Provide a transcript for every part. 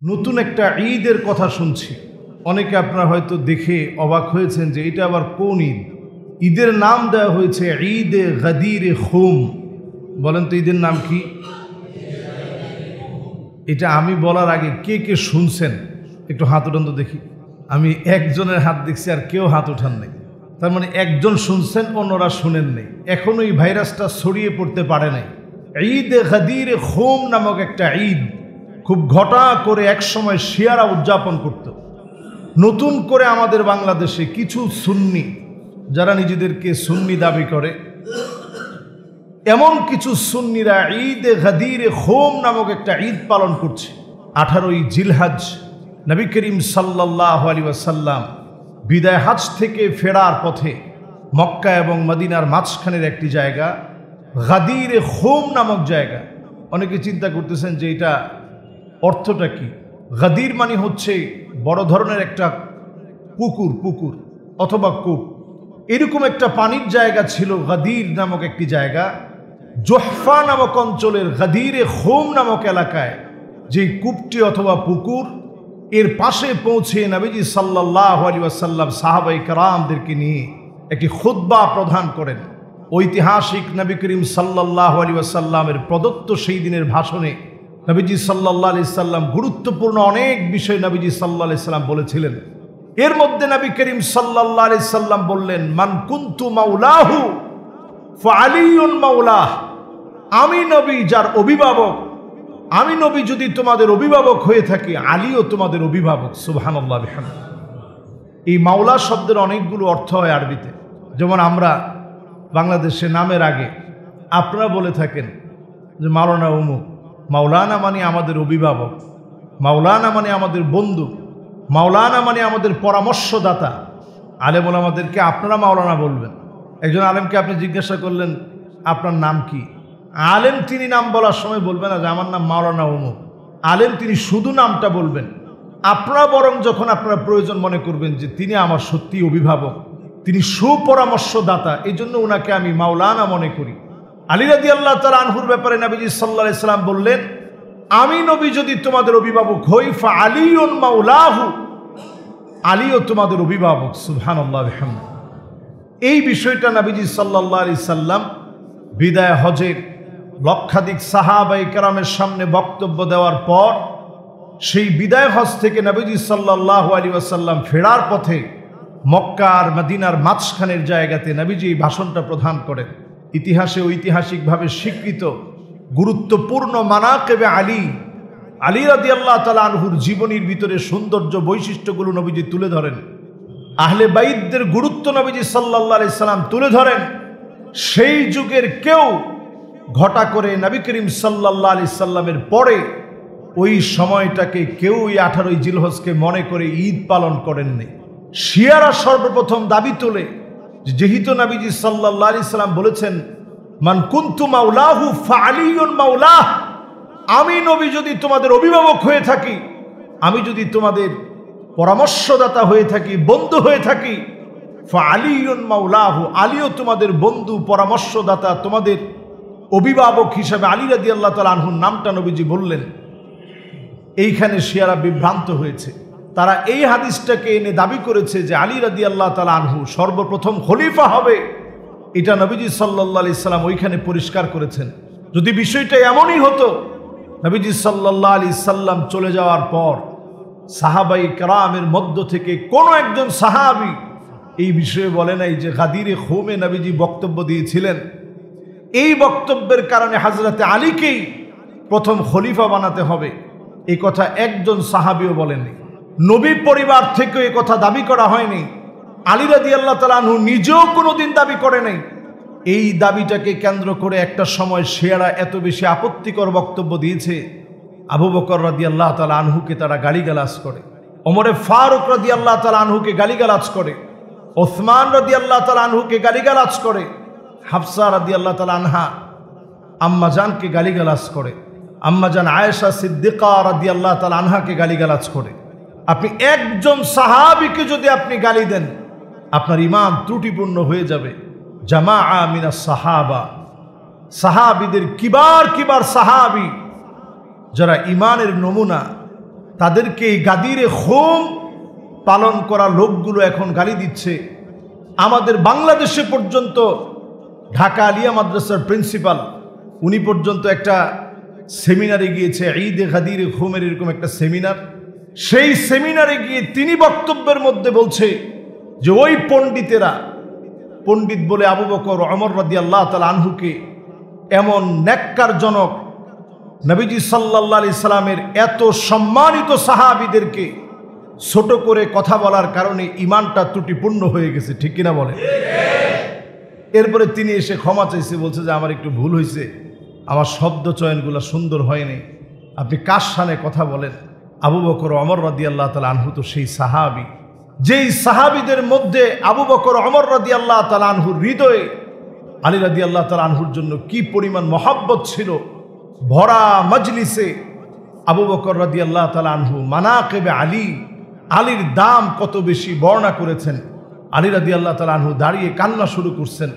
নতুন একটা ঈদের কথা শুনছি। অনেকে আপনারা হয়তো দেখে অবাক হয়েছেন যে এটা আবার কোন ঈদ। ঈদের নাম দেওয়া হয়েছে ঈদে গাদিরে খুম। বলেন তো ঈদের নাম কি? এটা আমি বলার আগে কে কে শুনছেন একটু হাত উঠান তো দেখি। আমি একজনের হাত দেখছি আর কেউ হাত উঠান নেই। তার মানে একজন শুনছেন, অন্যরা শুনেন নেই। এখনো এই ভাইরাসটা ছড়িয়ে পড়তে পারে নাই। ঈদে গাদিরে খুম নামক একটা ঈদ খুব ঘটা করে একসময় শিয়ারা উদযাপন করত। নতুন করে আমাদের বাংলাদেশে কিছু সুন্নি, যারা নিজেদেরকে সুন্নি দাবি করে, এমন কিছু সুন্নিরা ঈদে গাদিরে খুম নামক একটা ঈদ পালন করছে। 18ই জিলহজ নবী করিম সাল্লাল্লাহু আলাইহি ওয়াসাল্লাম বিদায় হজ থেকে ফেরার পথে মক্কা এবং মদিনার মাঝখানের একটি জায়গা গাদিরে খুম নামক জায়গা। অনেকে চিন্তা করতেছেন যে এটা অর্থটা কি। গাদির মানে হচ্ছে বড় ধরনের একটা পুকুর অথবা কূপ, এরকম একটা পানির জায়গা ছিল গাদির নামক একটি জায়গা। জোহফা নামক অঞ্চলের গাদিরে খুম নামক এলাকায় যে কূপটি অথবা পুকুর, এর পাশে পৌঁছে নবীজি সাল্লাল্লাহু আলাইহি ওয়াসাল্লাম সাহাবায়ে কেরামদেরকে নিয়ে একটি খুতবা প্রদান করেন। ঐতিহাসিক নবী করিম সাল্লাল্লাহু আলাইহি ওয়াসাল্লামের প্রদত্ত সেই দিনের ভাষণে নবীজি সাল্লাল্লাহু আলাইহি সাল্লাম গুরুত্বপূর্ণ অনেক বিষয় নবীজি সাল্লাল্লাহু আলাইহি সাল্লাম বলেছিলেন। এর মধ্যে নবী করিম সাল্লাল্লাহু আলাইহি সাল্লাম বললেন, মান কুনতু মাওলাহু ফাআলিয়ুন মাওলাহ। আমি নবী যার অভিভাবক, আমি নবী যদি তোমাদের অভিভাবক হয়ে থাকি, আলীও তোমাদের অভিভাবক। সুবহানাল্লাহ বিহামদিহি। এই মাওলা শব্দের অনেকগুলো অর্থ হয় আরবিতে। যেমন আমরা বাংলাদেশে নামের আগে আপনারা বলে থাকেন যে মাওলানা অমুক। মাওলানা মানে আমাদের অভিভাবক, মাওলানা মানে আমাদের বন্ধু, মাওলানা মানে আমাদের পরামর্শদাতা। আলেম ওলামাদেরকে আপনারা মাওলানা বলবেন। একজন আলেমকে আপনি জিজ্ঞাসা করলেন আপনার নাম কি, আলেম তিনি নাম বলার সময় বলবেন না যে আমার নাম মাওলানা অমুক। আলেম তিনি শুধু নামটা বলবেন। আপনারা বরং যখন আপনারা প্রয়োজন মনে করবেন যে তিনি আমার সত্যি অভিভাবক, তিনি সুপরামর্শদাতা, এই জন্য ওনাকে আমি মাওলানা মনে করি। আলী রাদিয়াল্লাহু তাআলা আনহুর ব্যাপারে নবীজি সাল্লাল্লাহু আলাইহি সাল্লাম বললেন, আমি নবী যদি তোমাদের অভিভাবক হই ফাআলিয়ুন মাওলাহু, আলীও তোমাদের অভিভাবক। সুবহানাল্লাহ বিহামদিহি। এই বিষয়টা নবীজি সাল্লাল্লাহু আলাইহি সাল্লাম বিদায় হজের লক্ষাধিক সাহাবায়ে কেরামের সামনে বক্তব্য দেওয়ার পর, সেই বিদায় হজ থেকে নবীজি সাল্লাল্লাহু আলাইহি ওয়াসাল্লাম ফেরার পথে মক্কা আর মদিনার মাঝখানের জায়গাতে নবীজি এই ভাষণটা প্রদান করেন। ইতিহাসে ঐতিহাসিকভাবে স্বীকৃত গুরুত্বপূর্ণ মানাকিবে আলী রাদিয়াল্লাহু তাআলা আনহুর জীবনীর ভিতরে সৌন্দর্য বৈশিষ্ট্যগুলো নবীজি তুলে ধরেন। আহলে বাইতদের গুরুত্ব নবীজি সাল্লাল্লাহু আলাইহি সাল্লাম তুলে ধরেন। সেই যুগের কেউ ঘটা করে নবী করিম সাল্লাল্লাহু আলাইহি সাল্লামের পরে ওই সময়টাকে কেউ 18ই জিলহজকে মনে করে ঈদ পালন করেননি। শিয়ারা সর্বপ্রথম দাবি তোলে যেহেতু নবীজি সাল্লাল্লাহু আলাইহি সাল্লাম বলেছেন, মান কুনতু মাওলাহু ফাআলিয়ুন মাওলাহ, আমি নবী যদি তোমাদের অভিভাবক হয়ে থাকি, আমি যদি তোমাদের পরামর্শদাতা হয়ে থাকি, বন্ধু হয়ে থাকি, ফাআলিয়ুন মাওলাহু, আলীও তোমাদের বন্ধু, পরামর্শদাতা, তোমাদের অভিভাবক হিসাবে আলী রাদিয়াল্লাহু তাআলা আনহুর নামটা নবীজি বললেন। এইখানে শিয়ারা বিভ্রান্ত হয়েছে। তারা এই হাদিসটাকে এনে দাবি করেছে যে আলী রাদিয়াল্লাহু তাআলা আনহু সর্বপ্রথম খলিফা হবে। এটা নবীজি সাল্লাল্লাহু আলাইহি সাল্লাম ওইখানে পরিষ্কার করেছেন। যদি বিষয়টা এমনই হতো, নবীজি সাল্লাল্লাহু আলাইহি সাল্লাম চলে যাওয়ার পর সাহাবায়ে কেরামের মধ্য থেকে কোনো একজন সাহাবী এই বিষয়ে বলে নাই যে গাদিরে খুমে নবীজি বক্তব্য দিয়েছিলেন, এই বক্তব্যের কারণে হযরতে আলীকেই প্রথম খলিফা বানাতে হবে, এই কথা একজন সাহাবীও বলেননি। নবী পরিবার থেকে এই কথা দাবি করা হয়নি। আলী রাদিয়াল্লাহু তাআলা আনহু নিজেও কোনোদিন দাবি করে নাই। এই দাবিটাকে কেন্দ্র করে একটা সময় শিয়ারা এত বেশি আপত্তিকর বক্তব্য দিয়েছে, আবু বকর রাদিয়াল্লাহু তাআলা আনহুকে তারা গালিগালাজ করে, ওমরে ফারুক রাদিয়াল্লাহু তাআলা আনহুকে গালিগালাজ করে, ওসমান রাদিয়াল্লাহু তাআলা আনহুকে গালিগালাজ করে, হাফসা রাদিয়াল্লাহু তাআলা আনহা আম্মাজানকে গালিগালাজ করে, আম্মাজান আয়েশা সিদ্দিকা রাদিয়াল্লাহু তাআলা আনহাকে গালিগালাজ করে। আপনি একজন সাহাবীকে যদি আপনি গালি দেন, আপনার ঈমান ত্রুটিপূর্ণ হয়ে যাবে। জামাআ মিনাস সাহাবা, সাহাবীদের কিবার কিবার সাহাবী যারা ঈমানের নমুনা, তাদেরকে এই গাদিরে খুম পালন করা লোকগুলো এখন গালি দিচ্ছে। আমাদের বাংলাদেশে পর্যন্ত ঢাকা আলিয়া মাদ্রাসার প্রিন্সিপাল উনি পর্যন্ত একটা সেমিনারে গিয়েছে, ঈদে গাদিরে খুমের এরকম একটা সেমিনার। সেই সেমিনারে গিয়ে তিনি বক্তব্যের মধ্যে বলছে যে ওই পণ্ডিতেরা, পণ্ডিত বলে আবু বকর ওমর রাদিয়াল্লাহু তাআলা আনহুকে এমন নেককারজনক নবীজি সাল্লাল্লাহু আলাইহি সাল্লামের এত সম্মানিত সাহাবীদেরকে ছোট করে কথা বলার কারণে ঈমানটা ত্রুটিপূর্ণ হয়ে গেছে, ঠিক কিনা বলে? এরপরে তিনি এসে ক্ষমা চাইছে, বলছে যে আমার একটু ভুল হয়েছে, আমার শব্দ চয়নগুলো সুন্দর হয়নি, আপনি কার শানে কথা বলেন। আবু বকর ওমর রাদিয়াল্লাহু তাআলা আনহু তো সেই সাহাবী, যেই সাহাবীদের মধ্যে আবু বকর ওমর রাদিয়াল্লাহু তাআলা আনহুর হৃদয়ে আলী রাদিয়াল্লাহু তাআলা আনহুর জন্য কি পরিমাণ মহব্বত ছিল। ভরা মজলিসে আবু বকর রাদিয়াল্লাহু তাআলা আনহু মানাকিবে আলী, আলীর দাম কত বেশি বর্ণনা করেছেন। আলী রাদিয়াল্লাহু তাআলা আনহু দাঁড়িয়ে কান্না শুরু করছেন।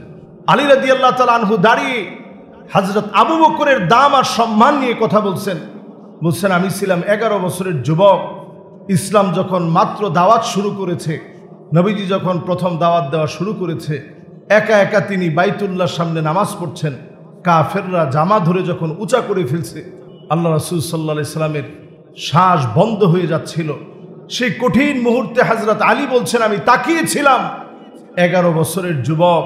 আলী রাদিয়াল্লাহু তাআলা আনহু দাঁড়িয়ে হযরত আবু বকরের দাম আর সম্মান নিয়ে কথা বলছেন। বলছেন আমি ছিলাম 11 বছরের যুবক, ইসলাম যখন মাত্র দাওয়াত শুরু করেছে, নবীজি যখন প্রথম দাওয়াত দেওয়া শুরু করেছে, একা একা তিনি বাইতুল্লাহর সামনে নামাজ পড়ছেন। কাফেররা জামা ধরে যখন উঁচা করে ফেলছে, আল্লাহ রাসূল সাল্লাল্লাহু আলাইহি সাল্লামের শ্বাস বন্ধ হয়ে যাচ্ছিল। সেই কঠিন মুহূর্তে হযরত আলী বলছেন আমি তাকিয়েছিলাম, 11 বছরের যুবক,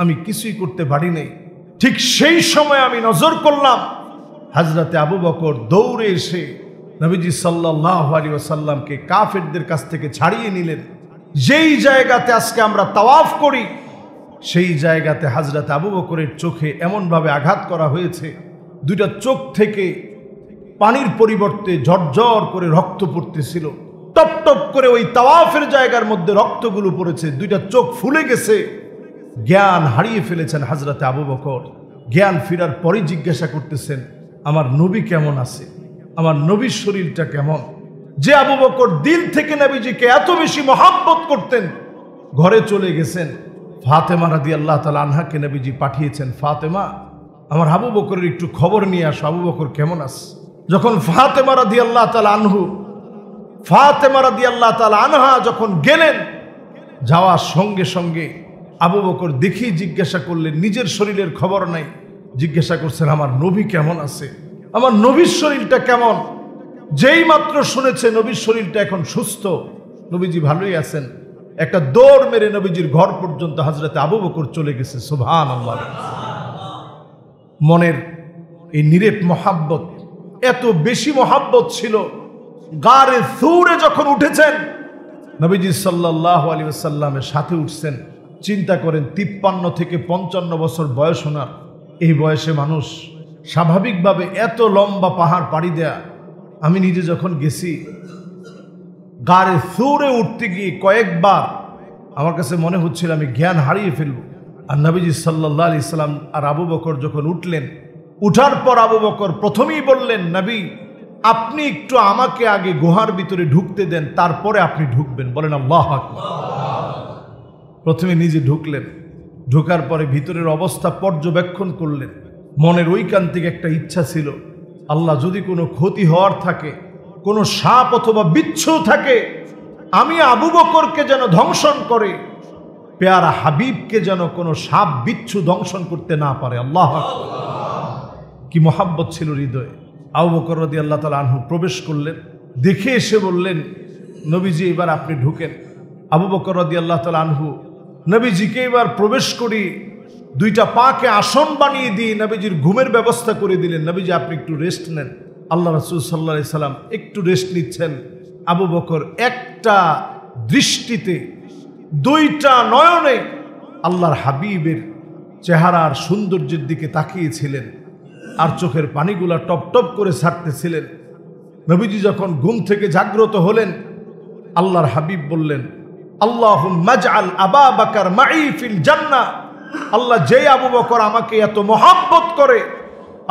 আমি কিছুই করতে পারি নাই। ঠিক সেই সময় আমি নজর করলাম হযরতে আবু বকর দৌড়ে এসে নবীজি সাল্লাল্লাহু আলাইহি ওয়াসাল্লামকে কাফেরদের কাছ থেকে ছাড়িয়ে নিলেন। যেই জায়গাতে আজকে আমরা তাওয়াফ করি, সেই জায়গাতে হযরতে আবু বকরের চোখে এমনভাবে আঘাত করা হয়েছে, দুইটা চোখ থেকে পানির পরিবর্তে ঝরঝর করে রক্ত পড়তেছিল। টপ টপ করে ওই তাওয়াফের জায়গার মধ্যে রক্তগুলো পড়েছে, দুইটা চোখ ফুলে গেছে। জ্ঞান হারিয়ে ফেলেছেন হযরতে আবু বকর। জ্ঞান ফেরার পরই জিজ্ঞাসা করতেছেন আমার নবী কেমন আছে, আমার নবীর শরীরটা কেমন। যে আবু বকর দিল থেকে নবীজিকে এত বেশি মহব্বত করতেন, ঘরে চলে গেছেন। ফাতেমা রাদিয়াল্লাহু তাআলা আনহাকে নবীজি পাঠিয়েছেন, ফাতেমা আমার আবু বকরের একটু খবর নিয়ে আসো, আবু বকর কেমন আছে। যখন ফাতেমা রাদিয়াল্লাহু তাআলা আনহা যখন গেলেন, যাওয়ার সঙ্গে সঙ্গে আবু বকর দেখি জিজ্ঞাসা করলেন, নিজের শরীরের খবর নাই, জিজ্ঞাসা করছেন আমার নবী কেমন আছে, আমার নবীর শরীরটা কেমন। যেই মাত্র শুনেছে নবীর শরীরটা এখন সুস্থ, নবীজি ভালোই আছেন, একটা দৌড় মেরে নবীজির ঘর পর্যন্ত হযরতে আবু বকর চলে গেছে। সুবহানাল্লাহ। মনের এই নিরেট মহাব্বত, এত বেশি মহাব্বত ছিল। গারে সূরে যখন উঠেছেন, নবীজি সাল্লাল্লাহু আলাইহি ওয়াসাল্লামের সাথে উঠছেন। চিন্তা করেন 53 থেকে 55 বছর বয়স ওনার। এই বয়সে মানুষ স্বাভাবিকভাবে এত লম্বা পাহাড় পাড়ি দেয়া, আমি নিজে যখন গেছি গারে সূরে উঠতে গিয়ে কয়েকবার আমার কাছে মনে হচ্ছিল আমি জ্ঞান হারিয়ে ফেলব। আর নবীজি সাল্লাল্লাহু আলাইহি সাল্লাম আর আবু বকর যখন উঠলেন, উঠার পর আবু বকর প্রথমেই বললেন, নবী আপনি একটু আমাকে আগে গুহার ভিতরে ঢুকতে দেন, তারপরে আপনি ঢুকবেন। বলেন আল্লাহু আকবার। প্রথমে নিজে ঢুকলেন, ঢোকার পরে ভিতরের অবস্থা পর্যবেক্ষণ করলেন। মনের ওইখান থেকে একটা ইচ্ছা ছিল, আল্লাহ যদি কোনো ক্ষতি হওয়ার থাকে, কোনো সাপ অথবা বিচ্ছু থাকে, আমি আবু বকরকে যেন ধ্বংসন করে, পেয়ারা হাবিবকে যেন কোনো সাপ বিচ্ছু ধ্বংসন করতে না পারে। আল্লাহু আকবার। কি মহাব্বত ছিল হৃদয়ে। আবু বকর রাদিয়াল্লাহু তাআলা আনহু প্রবেশ করলেন, দেখে এসে বললেন, নবীজি এবার আপনি ঢুকেন। আবু বকর রাদিয়াল্লাহু তাআলা আনহু নবীজিকে এবার প্রবেশ করি, দুইটা পাকে আসন বানিয়ে দিয়ে নবীজির ঘুমের ব্যবস্থা করে দিলেন। নবীজি আপনি একটু রেস্ট নেন। আল্লাহ রাসূল সাল্লাল্লাহু আলাইহি সাল্লাম একটু রেস্ট নিচ্ছেন। আবু বকর একটা দৃষ্টিতে, দুইটা নয়নে আল্লাহর হাবিবের চেহারার সৌন্দর্যের দিকে তাকিয়েছিলেন, আর চোখের পানিগুলা টপ টপ করে ছাড়তেছিলেন। নবীজি যখন ঘুম থেকে জাগ্রত হলেন, আল্লাহর হাবিব বললেন, আল্লাহুম্মা জাআল আবা বকর মাই ফিল জান্নাহ। আল্লাহ, যে আবু বকর আমাকে এত মহব্বত করে,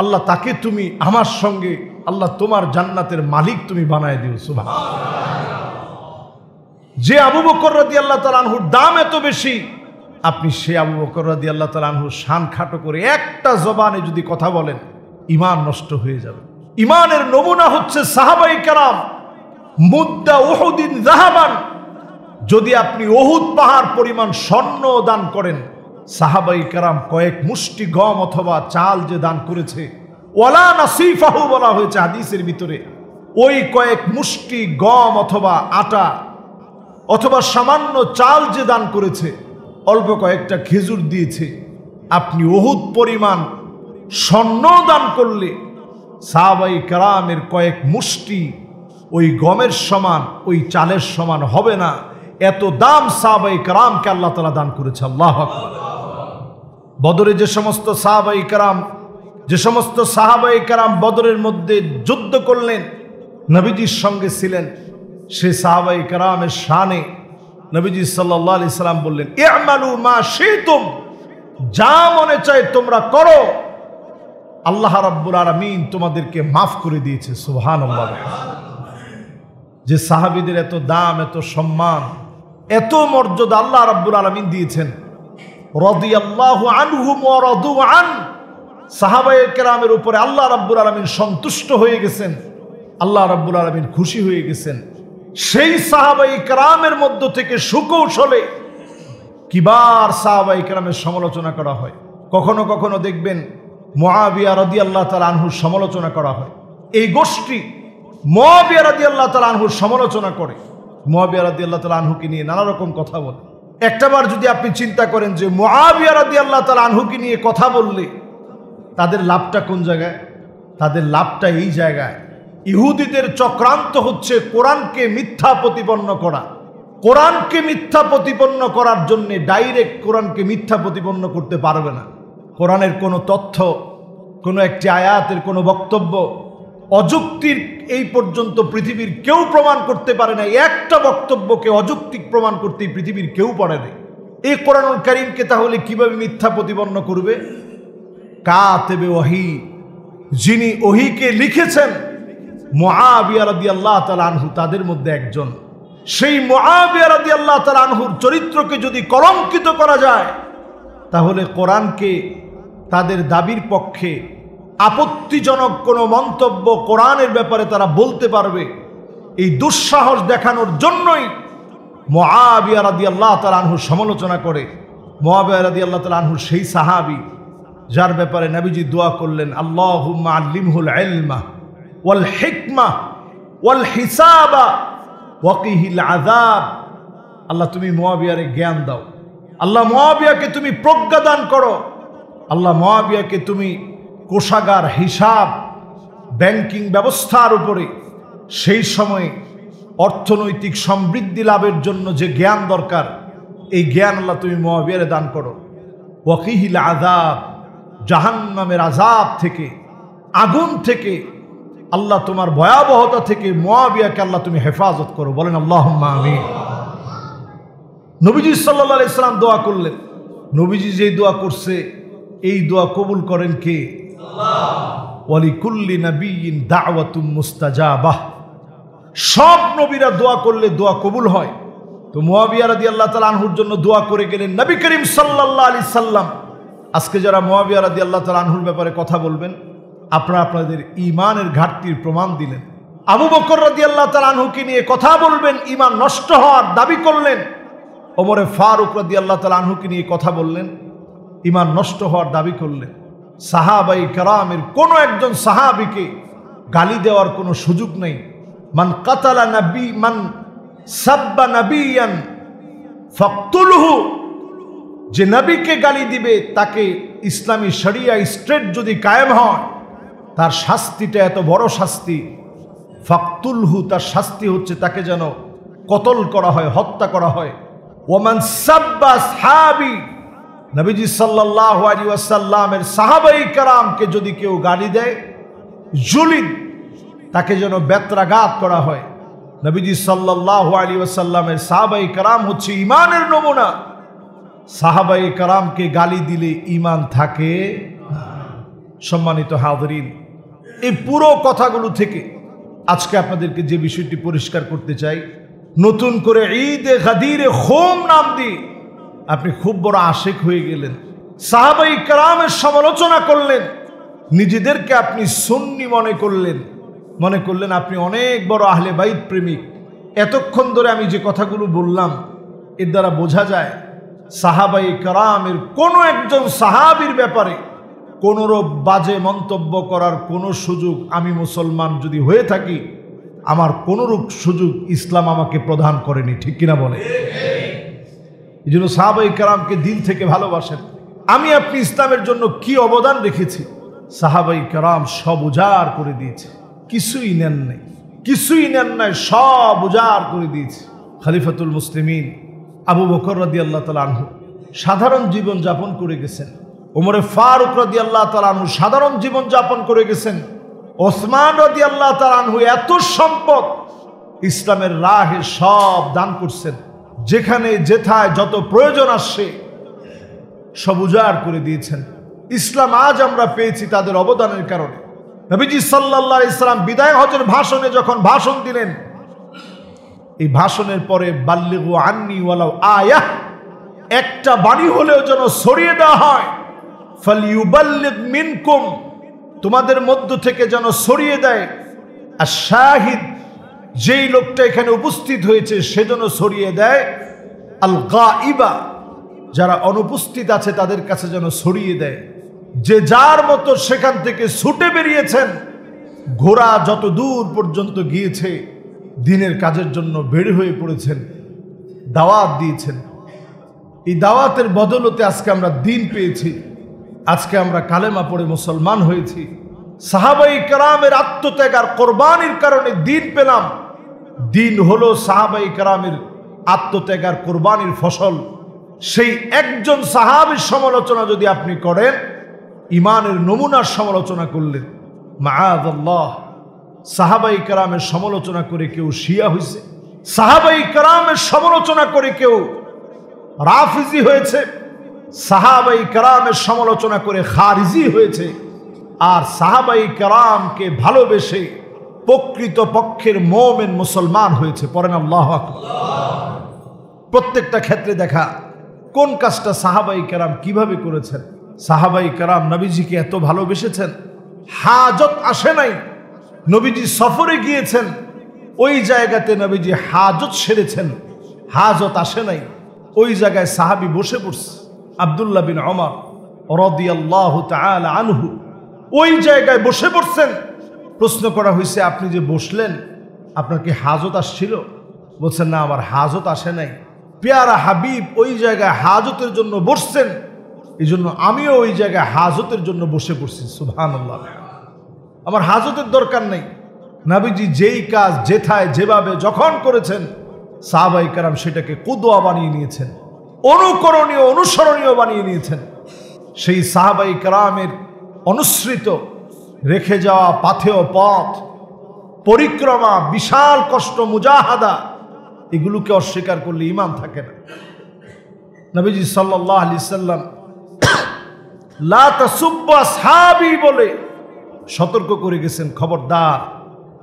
আল্লাহ তাকে তুমি আমার সঙ্গে, আল্লাহ তোমার জান্নাতের মালিক তুমি বানায় দিও। সুবহানাল্লাহ। যে আবু বকর রাদিয়াল্লাহু তাআলা আনহুর দাম এত বেশি, আপনি সে আবু বকর রাদিয়াল্লাহু তাআলা আনহুর শান খাটো করে একটা জবানে যদি কথা বলেন, ঈমান নষ্ট হয়ে যাবে। ইমানের নমুনা হচ্ছে সাহাবায়ে কেরাম মুদ্দা উহুদিন যাহাবান, যদি আপনি উহুদ পাহাড় পরিমাণ স্বর্ণ দান করেন, সাহাবায়ে কেরাম কয়েক মুষ্টি গম অথবা চাল যে দান করেছে, ওয়ালা নাসিফাহু বলা হয়েছে হাদিসের ভিতরে, ওই কয়েক মুষ্টি গম অথবা আটা অথবা সামান্য চাল যে দান করেছে, অল্প কয়েকটা খেজুর দিয়েছে, আপনি উহুদ পরিমাণ স্বর্ণ দান করলে সাহাবায়ে কেরামের কয়েক মুষ্টি ওই গমের সমান, ওই চালের সমান হবে না। এত দাম সাহাবায়ে কেরামকে আল্লাহ তাআলা দান করেছে। আল্লাহু আকবার। বদরে যে সমস্ত সাহাবায়ে কেরাম বদরের মধ্যে যুদ্ধ করলেন, নবীজির সঙ্গে ছিলেন, সে সাহাবায়ে কেরামের শানে নবীজি সাল্লাল্লাহু আলাইহি সাল্লাম বললেন, ই'মালু মা শি'তুম, যা মনে চায় তোমরা করো, আল্লাহ রাব্বুল আলামিন তোমাদেরকে মাফ করে দিয়েছে। সুবহানাল্লাহ। যে সাহাবীদের এত দাম, এত সম্মান, এত মর্যাদা আল্লাহ রাব্বুল আলামিন দিয়েছেন। রাদিয়াল্লাহু আনহুম ওয়া রাদু আন, সাহাবায়ে কেরামের উপরে আল্লাহ রাব্বুল আলামিন সন্তুষ্ট হয়ে গেছেন, আল্লাহ রাব্বুল আলামিন খুশি হয়ে গেছেন। সেই সাহাবায়ে কেরামের মধ্য থেকে সুকৌশলে কিবার সাহাবায়ে কেরামের সমালোচনা করা হয়। কখনো কখনো দেখবেন মুআবিয়া রাদিয়াল্লাহু তাআলা আনহুর সমালোচনা করা হয়। এই গোষ্ঠী মুআবিয়া রাদিয়াল্লাহু তাআলা আনহুর সমালোচনা করে, মুআবিয়া রাদিয়াল্লাহু তাআলা আনহুকে নিয়ে নানা রকম কথা বলে। একটাবার যদি আপনি চিন্তা করেন যে মুআবিয়া রাদিয়াল্লাহু তাআলা আনহুকে নিয়ে কথা বললে তাদের লাভটা কোন জায়গায়? তাদের লাভটা এই জায়গায়, ইহুদিদের চক্রান্ত হচ্ছে কোরআনকে মিথ্যা প্রতিপন্ন করা। কোরআনকে মিথ্যা প্রতিপন্ন করার জন্য ডাইরেক্ট কোরআনকে মিথ্যা প্রতিপন্ন করতে পারবে না। কোরআনের কোনো তথ্য, কোনো একটি আয়াতের কোনো বক্তব্য অযৌক্তিক এই পর্যন্ত পৃথিবীর কেউ প্রমাণ করতে পারে না। একটা বক্তব্যকে অযৌক্তিক প্রমাণ করতে পৃথিবীর কেউ পারে না। এই কোরআনুল কারীমকে তাহলে কিভাবে মিথ্যা প্রতিপন্ন করবে? কাতেবে ওহী, যিনি ওহীকে লিখেছেন, মুআবিয়া রাদিয়াল্লাহু তাআলা আনহু তাদের মধ্যে একজন। সেই মুআবিয়া রাদিয়াল্লাহু তাআলা আনহুর চরিত্রকে যদি কলঙ্কিত করা যায়, তাহলে কোরআনকে, তাদের দাবির পক্ষে আপত্তিজনক কোনো মন্তব্য কোরআনের ব্যাপারে তারা বলতে পারবে। এই দুঃসাহস দেখানোর জন্যই মুআবিয়া রাদিয়াল্লাহু তাআলা আনহুর সমালোচনা করে। মুআবিয়া রাদিয়াল্লাহু তাআলা আনহু সেই সাহাবী যার ব্যাপারে নবীজি দোয়া করলেন, আল্লাহুম্মা আল্লিমহুল ইলমা ওয়াল হিকমা ওয়াল হিসাবা ওয়াকিহিল আযাব। আল্লাহ তুমি মুআবিয়ারে জ্ঞান দাও, আল্লাহ মুআবিয়াকে তুমি প্রজ্ঞা দান করো, আল্লাহ মুআবিয়াকে তুমি কোষাগার, হিসাব, ব্যাংকিং ব্যবস্থার উপরে সেই সময়ে অর্থনৈতিক সমৃদ্ধি লাভের জন্য যে জ্ঞান দরকার, এই জ্ঞান আল্লাহ তুমি মুআবিয়ারে দান করো। ওয়াকিহিল আযাব, জাহান্নামের আযাব থেকে, আগুন থেকে, আল্লাহ তোমার ভয়াবহতা থেকে মুআবিয়াকে আল্লাহ তুমি হেফাজত করো। বলেন আল্লাহুম্মা আমিন। নবীজি সাল্লাল্লাহু আলাইহি সাল্লাম দোয়া করলেন। নবীজি যে দোয়া করছে, এই দোয়া কবুল করেন কে? আল্লাহ। ওয়ালিকুল্লি নাবিয়্যিন দাওয়াতুম মুস্তাজাবাহ। সব নবীরা দোয়া করলে দোয়া কবুল হয়। তো মুআবিয়া রাদিয়াল্লাহু তাআলা আনহুর জন্য দোয়া করে গেলেন নবী করিম সাল্লাল্লাহু আলাইহি সাল্লাম। আজকে যারা মুআবিয়া রাদিয়াল্লাহু তাআলা আনহুর ব্যাপারে কথা বলবেন, আপনারা আপনাদের ঈমানের ঘাটতির প্রমাণ দিলেন। আবু বকর রাদিয়াল্লাহু তাআলা আনহুকে নিয়ে কথা বলবেন, ঈমান নষ্ট হওয়ার দাবি করলেন। ওমরে ফারুক রাদিয়াল্লাহু তাআলা আনহুকে নিয়ে কথা বললেন, ঈমান নষ্ট হওয়ার দাবি করলেন। সাহাবায়ে কেরামের কোনো একজন সাহাবীকে গালি দেওয়ার কোনো সুযোগ নেই। মান কাতালা নবী, মান সাব্বা নবিয়ান ফাকতুলহু, যে নবীকে গালি দিবে তাকে ইসলামী শরিয়া স্ট্রেট যদি কায়েম হয়, তার শাস্তিটা এত বড় শাস্তি। ফাকতুলহু, তার শাস্তি হচ্ছে তাকে যেন কতল করা হয়, হত্যা করা হয়। ওমান সাব্বা আসহাবি, নবীজি সাল্লাল্লাহু আলাইহি ওয়াসাল্লামের সাহাবায়ে কেরামকে যদি কেউ গালি দেয়, জুলিদ, তাকে যেন বেত্রাঘাত করা হয়। নবীজি সাল্লাল্লাহু আলাইহি ওয়াসাল্লামের সাহাবায়ে কেরাম হচ্ছে ঈমানের নমুনা। সাহাবায়ে কেরামকে গালি দিলে ঈমান থাকে না। সম্মানিত হাজিরিন, এই পুরো কথাগুলো থেকে আজকে আপনাদেরকে যে বিষয়টি পরিষ্কার করতে চাই, নতুন করে ঈদে গাদিরে খোম নাম দিয়ে আপনি খুব বড় আশেক হয়ে গেলেন, সাহাবায়ে কেরামের সমালোচনা করলেন, নিজেদেরকে আপনি সুন্নি মনে করলেন আপনি অনেক বড় আহলে বাইত প্রেমিক। এতক্ষণ ধরে আমি যে কথাগুলো বললাম এর দ্বারা বোঝা যায় সাহাবাই কেরামের কোনো একজন সাহাবীর ব্যাপারে কোনোরূপ বাজে মন্তব্য করার কোনো সুযোগ আমি মুসলমান যদি হয়ে থাকি, আমার কোনোরূপ সুযোগ ইসলাম আমাকে প্রদান করেনি। ঠিক কিনা বলে? এই জন্য সাহাবাই কেরামকে দিল থেকে ভালোবাসেন। আমি আপনি ইসলামের জন্য কি অবদান রেখেছি? সাহাবাই কেরাম সব উজাড় করে দিয়েছে, কিছুই নেন নাই, সব উজাড় করে দিয়েছে। খলিফাতুল মুসলিমিন আবু বকর রাদিয়াল্লাহু তাআলা আনহু সাধারণ জীবন যাপন করে গেছেন। ওমরে ফারুক রাদিয়াল্লাহু তাআলা আনহু সাধারণ জীবন যাপন করে গেছেন। ওসমান রাদিয়াল্লাহু তাআলা আনহু এত সম্পদ ইসলামের রাহে সব দান করছেন। যেখানে যেথায় যত প্রয়োজন আসছে সব উজাড় করে দিয়েছেন। ইসলাম আজ আমরা পেয়েছি তাদের অবদানের কারণে। নবীজি সাল্লাল্লাহু আলাইহি সাল্লাম বিদায় হজের ভাষণে যখন ভাষণ দিলেন, এই ভাষণের পরে বাল্লিগু আন্নি ওয়ালাউ আয়াহ, একটা বাণী হলেও যেন ছড়িয়ে দেওয়া হয়। ফালইউবাল্লিগ মিনকুম, তোমাদের মধ্য থেকে যেন ছড়িয়ে দেয়। আর শাহিদ, যেই লোকটা এখানে উপস্থিত হয়েছে সে যেন ছড়িয়ে দেয়। আল গাইবা, যারা অনুপস্থিত আছে তাদের কাছে যেন ছড়িয়ে দেয়। যে যার মতো সেখান থেকে ছুটে বেরিয়েছেন, ঘোড়া যত দূর পর্যন্ত গিয়েছে দিনের কাজের জন্য বের হয়ে পড়েছেন, দাওয়াত দিয়েছেন। এই দাওয়াতের বদলতে আজকে আমরা দিন পেয়েছি, আজকে আমরা কালেমা পড়ে মুসলমান হয়েছি। সাহাবাই কেরামের আত্মত্যাগ আর কোরবানির কারণে দিন পেলাম। দিন হলো সাহাবাই কেরামের আত্মত্যাগ আর কোরবানির ফসল। সেই একজন সাহাবীর সমালোচনা যদি আপনি করেন, ইমানের নমুনার সমালোচনা করলেন। মাআযাল্লাহ, সাহাবাই কেরামের সমালোচনা করে কেউ শিয়া হয়েছে, সাহাবাই কেরামের সমালোচনা করে কেউ রাফিজি হয়েছে, সাহাবাই কেরামের সমালোচনা করে খারিজি হয়েছে। আর সাহাবাই কেরামকে ভালোবেসে প্রকৃত পক্ষের মুমিন মুসলমান হয়েছে। পড়েন আল্লাহু আকবার। প্রত্যেকটা ক্ষেত্রে দেখা কোন কাজটা সাহাবাই কেরাম কিভাবে করেছেন। সাহাবাই কেরাম নবীজিকে এত ভালোবেসেছেন, হাজত আসে নাই। নবীজি সফরে গিয়েছেন, ওই জায়গাতে নবীজি হাজত সেরেছেন, হাজত আসে নাই। ওই জায়গায় সাহাবী বসে পড়ছে। আব্দুল্লাহ বিন ওমর রাদিয়াল্লাহু তাআলা আনহু ওই জায়গায় বসে পড়ছেন। প্রশ্ন করা হয়েছে, আপনি যে বসলেন আপনার কি হাজত আসছিল? বলছেন, না, আমার হাজত আসে নাই। পেয়ারা হাবিব ওই জায়গায় হাজতের জন্য বসছেন, এই জন্য আমিও ওই জায়গায় হাজতের জন্য বসে পড়ছি। সুবহানাল্লাহ, আমার হাজতের দরকার নেই। নবীজি যেই কাজ যেথায় যেভাবে যখন করেছেন, সাহাবাই কেরাম সেটাকে কুদওয়া বানিয়ে নিয়েছেন, অনুকরণীয় অনুসরণীয় বানিয়ে নিয়েছেন। সেই সাহাবাই কেরামের অনুসৃত রেখে যাওয়া পাথেয় পথ, পরিক্রমা, বিশাল কষ্ট, মুজাহাদা, এগুলোকে অস্বীকার করলে ঈমান থাকে না। নবীজি সাল্লাল্লাহু আলাইহি সাল্লাম লা তাসুব্বু আসহাবি বলে সতর্ক করে গেছেন, খবরদার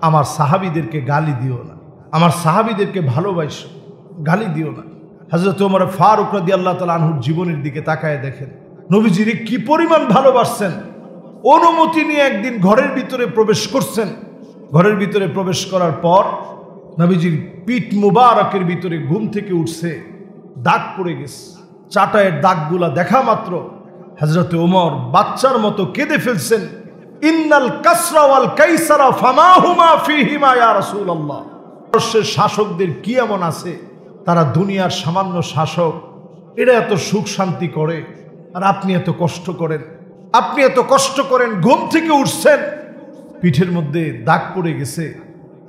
আমার সাহাবীদেরকে গালি দিও না, আমার সাহাবীদেরকে ভালোবাসো, গালি দিও না। হযরত ওমর ফারুক রাদিয়াল্লাহু তাআলা আনহুর জীবনের দিকে তাকায় দেখেন, নবীজির কি পরিমাণ ভালোবাসছেন। অনুমতি নিয়ে একদিন ঘরের ভিতরে প্রবেশ করছেন। ঘরের ভিতরে প্রবেশ করার পর নবীজির পিঠ মুবারকের ভিতরে ঘুম থেকে উঠছে, দাগ পড়ে গেছে। চাটায়ের দাগগুলা দেখা মাত্র হযরত ওমর বাচ্চার মতো কেঁদে ফেলছেন। ইন্নাল কাসরা ওয়াল কাইসারা ফামা হুমা ফীহিমা ইয়া রাসূলুল্লাহ। ভারতবর্ষের শাসকদের কি এমন আছে, তারা দুনিয়ার সামান্য শাসক, এরা এত সুখ শান্তি করে, আর আপনি এত কষ্ট করেন, আপনি এত কষ্ট করেন, ঘুম থেকে উঠছেন, পিঠের মধ্যে দাগ পড়ে গেছে,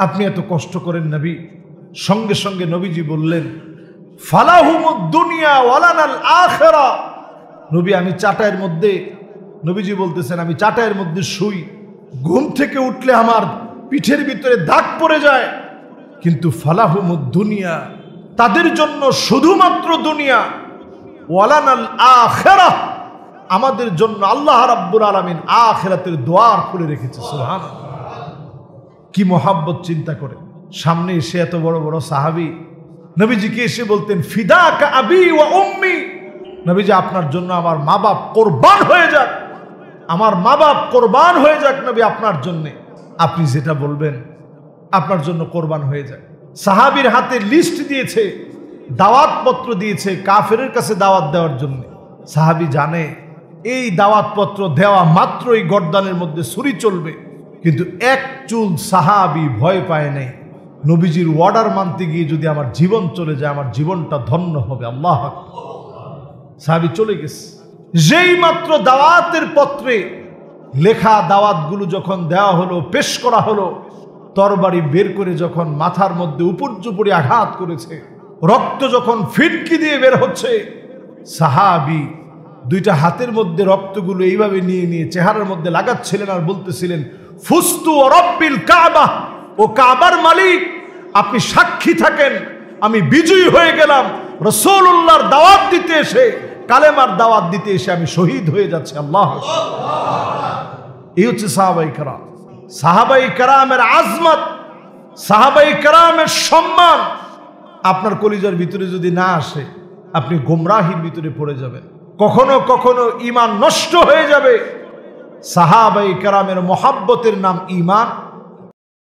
আপনি এত কষ্ট করেন নবী। সঙ্গে সঙ্গে নবীজি বললেন, ফালাহুমুদ দুনিয়া ওয়ালানাল আখিরা। নবী, আমি চাটায়ের মধ্যে, নবীজি বলতেছেন, আমি চাটায়ের মধ্যে শুই, ঘুম থেকে উঠলে আমার পিঠের ভিতরে দাগ পড়ে যায়, কিন্তু ফালাহুমুদ দুনিয়া, তাদের জন্য শুধুমাত্র দুনিয়া, ওয়ালানাল আখিরা, আমাদের জন্য আল্লাহ রাব্বুল আলামিন আখিরাতের দুয়ার খুলে রেখেছে। সুবহানাল্লাহ, কি মোহাব্বত চিন্তা করে। সামনে এসে এত বড় বড় সাহাবী নবীজিকে এসে বলতেন, ফিদাকা আবি ওয়া উম্মি, নবীজি আপনার জন্য আমার মা বাপ কোরবান হয়ে যাক। আমার মা বাপ কোরবান হয়ে যাক নবী আপনার জন্যে। আপনি যেটা বলবেন আপনার জন্য কোরবান হয়ে যায়। সাহাবীর হাতে লিস্ট দিয়েছে, দাওয়াতপত্র দিয়েছে কাফেরের কাছে দাওয়াত দেওয়ার জন্য। সাহাবী জানে এই দাওয়াতপত্র দেওয়া মাত্রই গর্দানের মধ্যে ছুরি চলবে, কিন্তু এক চুল সাহাবী ভয় পায় নাই। নবীজির অর্ডার মানতে গিয়ে যদি আমার জীবন চলে যায়, আমার জীবনটা ধন্য হবে। আল্লাহ আকবার। সাহাবী চলে গেছে। যেই মাত্র দাওয়াতের পত্রে লেখা দাওয়াতগুলো যখন দেওয়া হলো, পেশ করা হলো, তরবারি বের করে যখন মাথার মধ্যে উপর্যুপরি আঘাত করেছে, রক্ত যখন ফিটকি দিয়ে বের হচ্ছে, সাহাবী দুইটা হাতের মধ্যে রক্তগুলো এইভাবে নিয়ে নিয়ে চেহারার মধ্যে লাগাচ্ছিলেন আর বলতেছিলেন, ফুস্তু ও রব্বিল কাবা, ও কাবার মালিক আপনি সাক্ষী থাকেন আমি বিজয়ী হয়ে গেলাম। রাসূলুল্লাহর দাওয়াত দিতে এসে, কালেমার দাওয়াত দিতে এসে আমি শহীদ হয়ে যাচ্ছি। আল্লাহ, এই হচ্ছে সাহাবায়ে কেরাম। সাহাবায়ে কেরামের আজমত, সাহাবায়ে কেরামের সম্মান আপনার কলিজার ভিতরে যদি না আসে, আপনি গোমরাহির ভিতরে পড়ে যাবেন। কখনো কখনো ঈমান নষ্ট হয়ে যাবে। সাহাবায়ে কেরামের মহব্বতের নাম ঈমান,